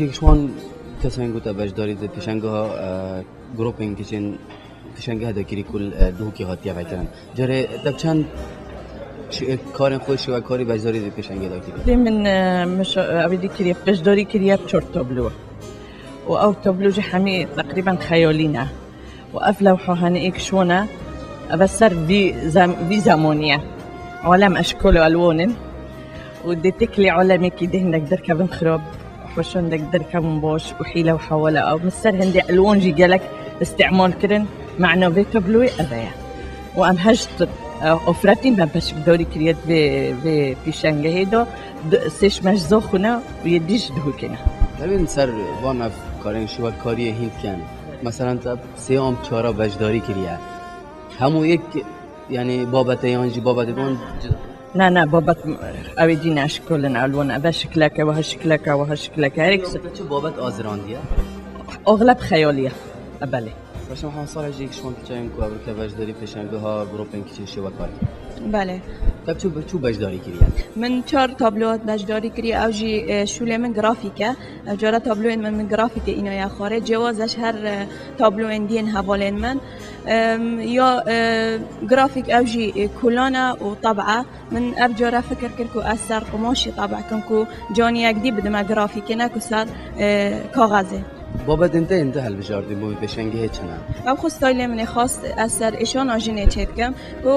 جيك شوان كسان قلت باش داري تشنجها جروبين كيشن تشنجها هذا كري كل دوكي هاتيا بكران جري تبچن کار خوش و کاری بجداری پیشنگی داشتی. من مش أبدي كريه بجداري كريه بشور تابلو وأو تابلو جي حمي تقريبا خيالينا وأفلو حهاني إكشونا بسر في زمانية عالم أشكال وألوان وديتكلي عالمي كده هندك دركة بنخرب وحوش هندك دركة بنباش وحيلة وحوالة أو مستر هندي ألوان جي جالك استعمال كرن معنا في تابلو أبايا وأمهجت أفراتين بمش بدوري كريات في بيشانجه هيدا سيش مش زخنا ويديش دهوكنا. لبین سر وان اف کارین شو کاری هیت کن مثلا تا سیام چهارا بجداری کریه همو یک یعنی بابت یانجی بابت بون نه بابت اویدی نشکلن الوان اوه شکلک و شکلک و شکلک هریک چه بابت آزراندیه اغلب خیالیه بله باشه ما سال جیک شما چایم کو ابر که بجداری پیشنگه ها گروپین کی شو کاری بله طب چو بجداری کریه من 4 تابلوات بجداری کری او جی شوله من گرافیکه جارا تابلو من گرافیک اینا یا خارج جوازش هر تابلو اندین حوالین من یا گرافیک او جی کلانا و طبعه من ارجارا فکر کرد که اثر قماشی طبع کن که جانی اگدی بدم گرافیک نه که سر کاغذه بابت انت هل بجاردی مو بشنگه چنه او خستایل من خواست اثر ایشان آجینه چید کم که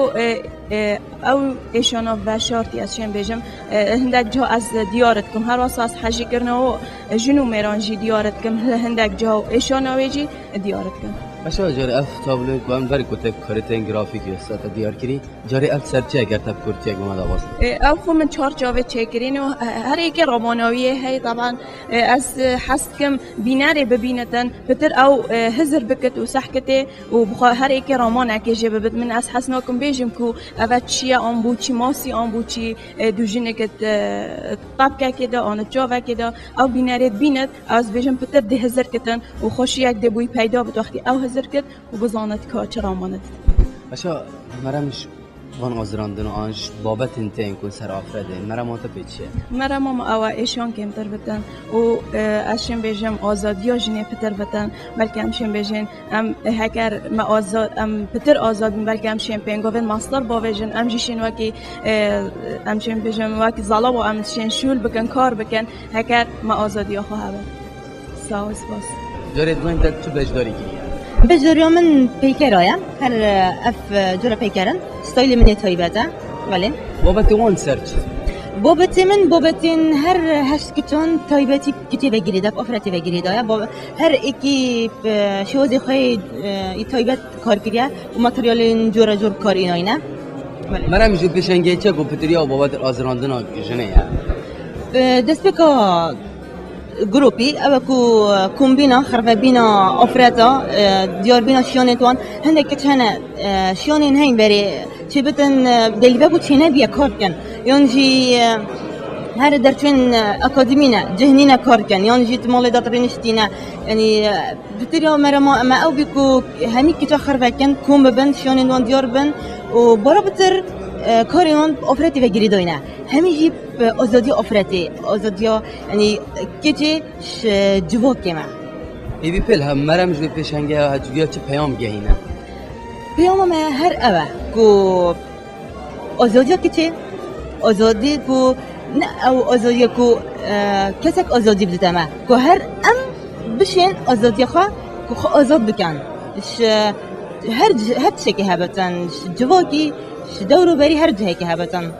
او ایشان و شارتی از شن بجم هندک جا از دیارت کم هر واسه از حجی کرنه و جنو میرانجی دیارت کم هندک جا ایشان آویجی دیارت کم باشه جاری اف تابلو کوام بری کتک کارتین گرافیکی است دیار کری جاری اف سرچه اگر تب کرتی اگه ما داواست او خو من 4 جاوه چکرین و هر یک رمانویه هی طبعا از حست کم بیناره ببینتن بتر او هزر بکت و سحکته و بخوا هر یک رمان که جبه بد من از حسنا کم بیجم کو اول چیه آن بود چی ماسی آن بود چی دوجینه کت طبقه کده آن جاوه کده او بیناره بیند از بیجم بتر ده هزر کتن و خوشی یک دبوی پیدا بود وقتی او هزر کت و بزاند که چرا ماند باشه مرمش وان آزراندن و آنش بابت انت این کن سر آفرده مرم آتا پیچیه مرم او ایشان کم تر بتن و اشم بیجم آزادی ها جنه پتر بتن بلکه همشم بیجن ام هکر ما آزاد ام پتر آزاد بلکه همشم پینگوین ماستر باویجن ام جیشن وکی همشم بیجم وکی زالا و ام شن شول بکن کار بکن هکر ما آزادی ها خواهد ساوس باس جاری دویم تا چه بجداری کریه بجداری من پیکرایم هر اف جورا پیکرن ستایل من تایبته ولی بابت وان سرچ بابت من بابتین هر هشت کتون تایبتی کتی بگیرید افراتی بگیرید هر اکی شوزی خواهی تایبت کار کریه و ماتریال جورا جور کار ایناینه مرا میشه پیشنگی چه گفتریا بابت آزراندن جنه یا دست بکا گروپی او کو کومبینا خرفه بینا افراتا دیار بینا شیانتوان هندک کتنه شیانین هین بری چه بتن دلیبه بود چه نبیه کار کن یعنی هر درچین اکادمینا جهنینا کار کن یعنی تمال داترینشتینا یعنی بتریا مرا ما او بیکو همی کتا خرفه کن کوم ببن شیانتوان دیار بن و برا بتر کاریان افراتی و گری داینه همیشه آزادی افراتی آزادی یعنی کتی جواب کمه ایوی پل هم مرا میشه پیشنگه هجویا چه پیام گهینه پیام ما هر اوه کو آزادی کتی آزادی کو نه او آزادی کو کسک آزادی بده ما کو هر ام بشین آزادی خواه کو خو آزاد بکن هر چه که هبتن جواکی دورو بری هر جایی که هبتن